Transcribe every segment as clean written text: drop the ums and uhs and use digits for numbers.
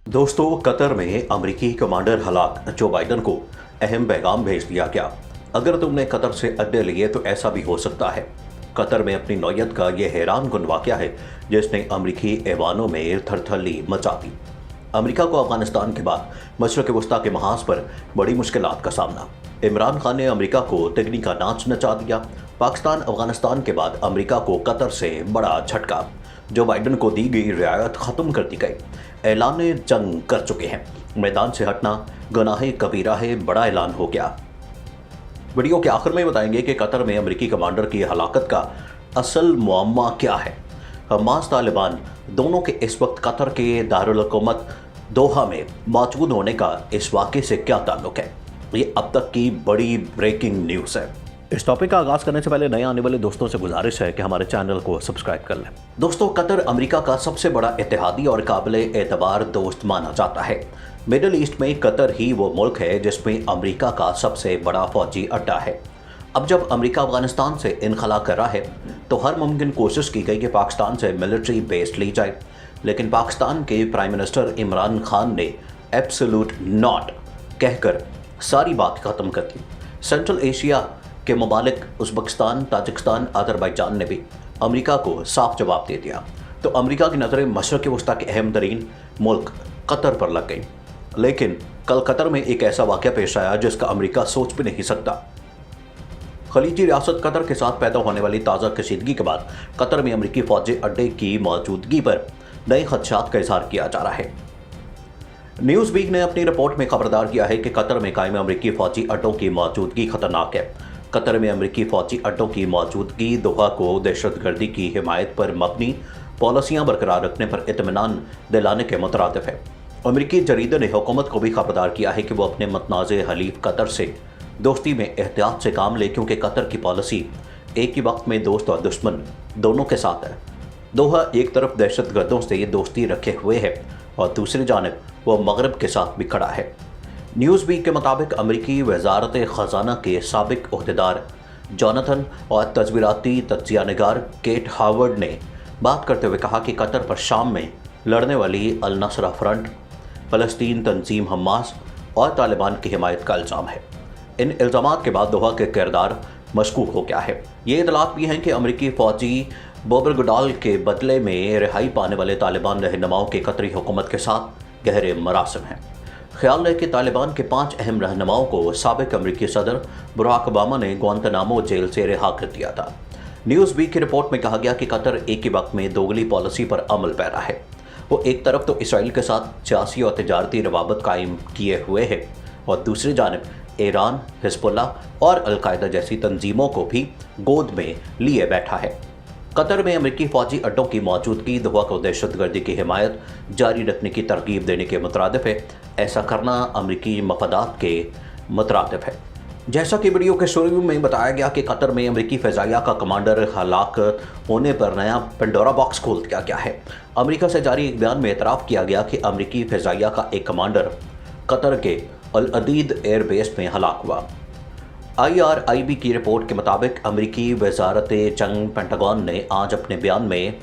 दोस्तों, कतर में अमेरिकी कमांडर हलाक जो बाइडन को अहम पैगाम भेज दिया गया। अगर तुमने कतर से अड्डे लिए तो ऐसा भी हो सकता है। कतर में अपनी नौयत का यह हैरान कुन वाक़या है जिसने अमेरिकी ऐवानों में थरथरी मचा दी। अमेरिका को अफगानिस्तान के बाद मशरक़ वस्ता के महाज पर बड़ी मुश्किलात का सामना। इमरान खान ने अमेरिका को तिगनी का नाच नचा दिया। पाकिस्तान अफगानिस्तान के बाद अमेरिका को कतर से बड़ा झटका। जो बाइडन को दी गई रियायत ख़त्म कर दी गई। ऐलान जंग कर चुके हैं। मैदान से हटना गुनाह कबीरा है, बड़ा ऐलान हो गया। वीडियो के आखिर में बताएंगे कि कतर में अमेरिकी कमांडर की हलाकत का असल मुअम्मा क्या है। हमास तालिबान दोनों के इस वक्त कतर के दारुल हुकूमत दोहा में मौजूद होने का इस वाक़े से क्या ताल्लुक है, ये अब तक की बड़ी ब्रेकिंग न्यूज़ है। इस टॉपिक का आगाज करने से पहले नए आने वाले दोस्तों से गुजारिश है कि हमारे चैनल को सब्सक्राइब कर लें। दोस्तों, कतर अमेरिका का सबसे बड़ा इत्तेहादी और काबिले एतबार दोस्त माना जाता है। मिडिल ईस्ट में कतर ही वो मुल्क है जिसमें अमेरिका का सबसे बड़ा फौजी अड्डा है। अब जब अमेरिका अफगानिस्तान से इनखला कर रहा है तो हर मुमकिन कोशिश की गई कि पाकिस्तान से मिलिट्री बेस ली जाए, लेकिन पाकिस्तान के प्राइम मिनिस्टर इमरान खान ने एब्सोल्यूट नॉट कहकर सारी बात खत्म कर दी। सेंट्रल एशिया के ममालिक उज़्बेकिस्तान, ताजिकिस्तान, अज़रबैजान ने भी अमेरिका को साफ जवाब दे दिया। तो अमेरिका की नज़रें मशरक़ वस्ता के अहम तरीन मुल्क कतर पर लग गई। लेकिन कल कतर में एक ऐसा वाक़या पेश आया जिसका अमेरिका सोच भी नहीं सकता। खलीजी रियासत कतर के साथ पैदा होने वाली ताज़ा कशीदगी के बाद कतर में अमेरिकी फौजी अड्डे की मौजूदगी पर नए खदशात का इजहार किया जा रहा है। न्यूज़ वीक ने अपनी रिपोर्ट में खबरदार किया है कि कतर में कायम अमेरिकी फौजी अड्डों की मौजूदगी खतरनाक है। कतर में अमेरिकी फौजी अड्डों की मौजूदगी दोहा को दहशतगर्दी की हिमायत पर मबनी पॉलिसियां बरकरार रखने पर इत्मीनान दिलाने के मुतरादिफ है। अमेरिकी जरीदे ने हुकूमत को भी खबरदार किया है कि वो अपने मतनाज़े हलीफ कतर से दोस्ती में एहतियात से काम ले, क्योंकि कतर की पॉलिसी एक ही वक्त में दोस्त और दुश्मन दोनों के साथ है। दोहा एक तरफ दहशतगर्दों से दोस्ती रखे हुए है और दूसरी जानब वो मगरब के साथ भी खड़ा है। न्यूज़ वीक के मुताबिक अमेरिकी वजारत ख़जाना के साबिक ओहदेदार जोनाथन और तस्वीराती तज्जियानिगार केट हावर्ड ने बात करते हुए कहा कि कतर पर शाम में लड़ने वाली अल नसरा फ्रंट, फ़लस्तीन तंजीम हमास और तालिबान की हिमायत का इल्ज़ाम है। इन इल्ज़ामात के बाद दोहा के किरदार मशकूक हो गया है। ये इतलात भी हैं कि अमेरिकी फ़ौजी बोबर गुडाल के बदले में रिहाई पाने वाले तालिबान रहनुमाओं के कतरी हुकूमत के साथ गहरे मरासिम हैं। ख्याल है कि तालिबान के 5 अहम रहनुमाओं को साबिक अमेरिकी सदर बराक ओबामा ने ग्वांतनामो जेल से रिहा कर दिया था। न्यूज़ वीक की रिपोर्ट में कहा गया कि कतर एक ही वक्त में दोगली पॉलिसी पर अमल पैरा है। वो एक तरफ तो इसराइल के साथ सियासी और तजारती रवाबत कायम किए हुए है और दूसरी जानब ईरान, हिज़्बुल्लाह और अल-कायदा जैसी तंजीमों को भी गोद में लिए बैठा है। कतर में अमेरिकी फौजी अड्डों की मौजूदगी दोहा को दहशतगर्दी की हिमायत जारी रखने की तरगीब देने के मुतरादिफ है। ऐसा करना अमेरिकी मफादात के मुतरादिफ है। जैसा कि वीडियो के शुरू में बताया गया कि कतर में अमेरिकी फ़िज़ाइया का कमांडर हलाक होने पर नया पेंडोरा बॉक्स खोल दिया गया है। अमेरिका से जारी एक बयान में एतराफ़ किया गया कि अमेरिकी फ़िज़ाइया का एक कमांडर कतर के अल अदीद एयरबेस में हलाक हुआ। IRIB की रिपोर्ट के मुताबिक अमेरिकी वजारत जंग पेंटागन ने आज अपने बयान में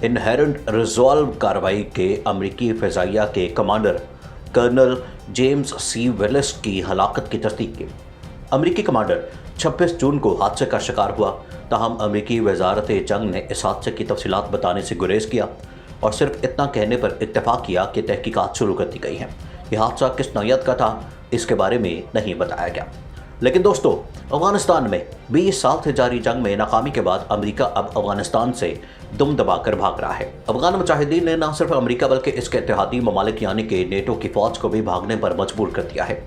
इनहेरेंट रिजॉल्व कार्रवाई के अमेरिकी फ़िज़ाइया के कमांडर कर्नल जेम्स सी विलिस की हलाकत की तस्दीक की। अमेरिकी कमांडर 26 जून को हादसे का शिकार हुआ, ताहम अमेरिकी वजारत जंग ने इस हादसे की तफसीलात बताने से गुरेज किया और सिर्फ इतना कहने पर इत्तेफाक किया कि तहकीकात शुरू कर दी गई हैं। यह हादसा किस नौयत का था इसके बारे में नहीं बताया गया। लेकिन दोस्तों, अफगानिस्तान में 20 साल से जारी जंग में नाकामी के बाद अमेरिका अब अफगानिस्तान से दुम दबाकर भाग रहा है। अफगान मुजाहिदीन ने न सिर्फ अमेरिका बल्कि इसके इत्तेहादी ममालिक यानी कि नेटो की फ़ौज को भी भागने पर मजबूर कर दिया है।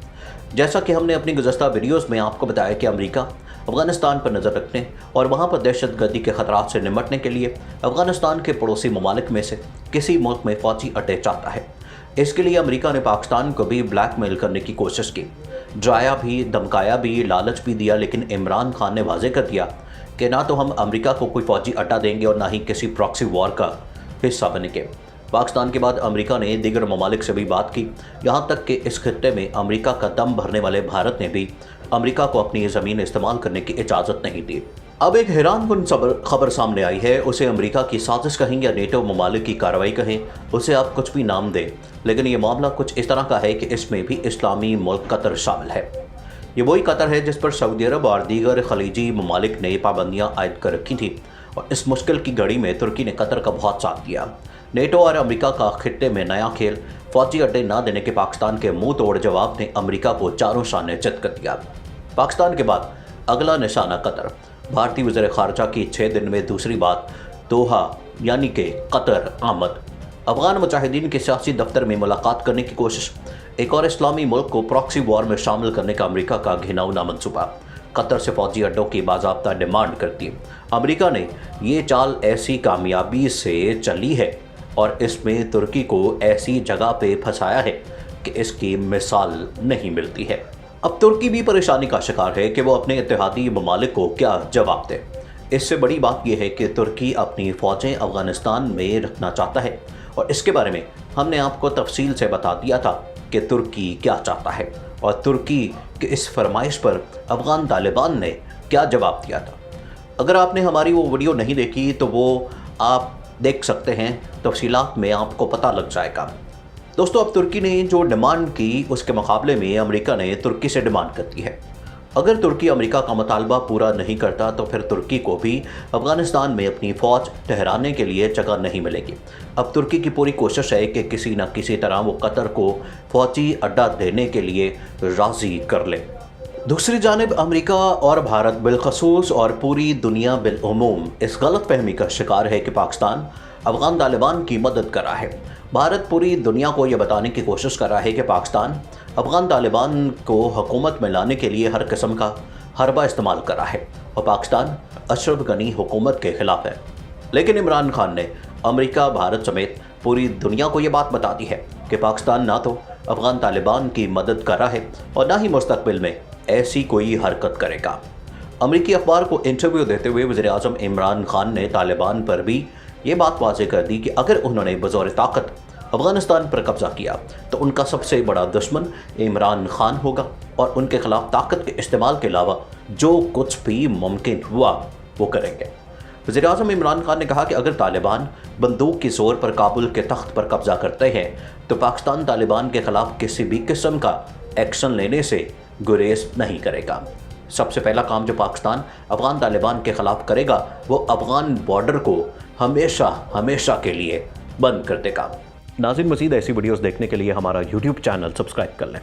जैसा कि हमने अपनी गुज़श्ता वीडियोज़ में आपको बताया कि अमेरिका अफगानिस्तान पर नज़र रखने और वहाँ पर दहशतगर्दी के खतरात से निपटने के लिए अफगानिस्तान के पड़ोसी ममालिक में से किसी मुल्क में फ़ौजी अड्डे चाहता है। इसके लिए अमेरिका ने पाकिस्तान को भी ब्लैकमेल करने की कोशिश की, डराया भी, धमकाया भी, लालच भी दिया, लेकिन इमरान खान ने वाज़ेह कर दिया कि ना तो हम अमेरिका को कोई फ़ौजी अड्डा देंगे और ना ही किसी प्रॉक्सी वॉर का हिस्सा बनेंगे। पाकिस्तान के बाद अमेरिका ने दीगर ममालिक से भी बात की, यहाँ तक कि इस खित्ते में अमेरिका का दम भरने वाले भारत ने भी अमेरिका को अपनी ज़मीन इस्तेमाल करने की इजाज़त नहीं दी। अब एक हैरान कुन खबर सामने आई है। उसे अमेरिका की साजिश कहें या नेटो ममालिक की कार्रवाई कहें, उसे आप कुछ भी नाम दें, लेकिन ये मामला कुछ इस तरह का है कि इसमें भी इस्लामी मुल्क कतर शामिल है। ये वही कतर है जिस पर सऊदी अरब और दीगर खलीजी ममालिक ने पाबंदियाँ आयद कर रखी थी, और इस मुश्किल की घड़ी में तुर्की ने कतर का बहुत साथ दिया। नेटो और अमेरिका का खित्ते में नया खेल, फौजी अड्डे न देने के पाकिस्तान के मुंह तोड़ जवाब ने अमेरिका को चारों शाने चित कर दिया। पाकिस्तान के बाद अगला निशाना कतर। भारतीय वज़ीर ख़ारजा की 6 दिन में दूसरी बात दोहा यानी कि कतर आमद। अफगान मुजाहिदीन के सियासी दफ्तर में मुलाकात करने की कोशिश। एक और इस्लामी मुल्क को प्रॉक्सी वॉर में शामिल करने का अमेरिका का घिनौना मंसूबा। कतर से फौजी अड्डों की बाज़ाब्ता डिमांड करती। अमेरिका ने ये चाल ऐसी कामयाबी से चली है और इसमें तुर्की को ऐसी जगह पे फंसाया है कि इसकी मिसाल नहीं मिलती है। अब तुर्की भी परेशानी का शिकार है कि वो अपने इत्तेहादी ममालिक को क्या जवाब दे। इससे बड़ी बात यह है कि तुर्की अपनी फ़ौजें अफ़गानिस्तान में रखना चाहता है, और इसके बारे में हमने आपको तफसील से बता दिया था कि तुर्की क्या चाहता है और तुर्की की इस फरमाइश पर अफ़गान तालिबान ने क्या जवाब दिया था। अगर आपने हमारी वो वीडियो नहीं देखी तो वो आप देख सकते हैं, तफसीलात में आपको पता लग जाएगा। दोस्तों, अब तुर्की ने जो डिमांड की उसके मुकाबले में अमेरिका ने तुर्की से डिमांड कर दी है। अगर तुर्की अमेरिका का मुतालबा पूरा नहीं करता तो फिर तुर्की को भी अफगानिस्तान में अपनी फ़ौज ठहराने के लिए जगह नहीं मिलेगी। अब तुर्की की पूरी कोशिश है कि किसी न किसी तरह वो कतर को फ़ौजी अड्डा देने के लिए राज़ी कर ले। दूसरी जानिब अमेरिका और भारत बिलखसूस और पूरी दुनिया बिलउमूम इस गलत फहमी का शिकार है कि पाकिस्तान अफगान तालिबान की मदद कर रहा है। भारत पूरी दुनिया को यह बताने की कोशिश कर रहा है कि पाकिस्तान अफगान तालिबान को हुकूमत में लाने के लिए हर किस्म का हरबा इस्तेमाल कर रहा है और पाकिस्तान अशरफ गनी हुकूमत के खिलाफ है। लेकिन इमरान खान ने अमेरिका, भारत समेत पूरी दुनिया को यह बात बता दी है कि पाकिस्तान ना तो अफगान तालिबान की मदद कर रहा है और ना ही मुस्तकबिल में ऐसी कोई हरकत करेगा। अमेरिकी अखबार को इंटरव्यू देते हुए वज़ीर आज़म इमरान खान ने तालिबान पर भी ये बात वाज़ेह कर दी कि अगर उन्होंने बज़ौर ताकत अफ़गानिस्तान पर कब्ज़ा किया तो उनका सबसे बड़ा दुश्मन इमरान खान होगा और उनके खिलाफ ताकत के इस्तेमाल के अलावा जो कुछ भी मुमकिन हुआ वो करेंगे। वज़ीर आज़म इमरान खान ने कहा कि अगर तालिबान बंदूक की ज़ोर पर काबुल के तख्त पर कब्ज़ा करते हैं तो पाकिस्तान तालिबान के ख़िलाफ़ किसी भी किस्म का एक्शन लेने से गुरेज नहीं करेगा। सबसे पहला काम जो पाकिस्तान अफ़गान तालिबान के ख़िलाफ़ करेगा वो अफ़गान बॉर्डर को हमेशा के लिए बंद कर देगा। नाज़रीन, मज़ीद ऐसी वीडियोस देखने के लिए हमारा YouTube चैनल सब्सक्राइब कर लें।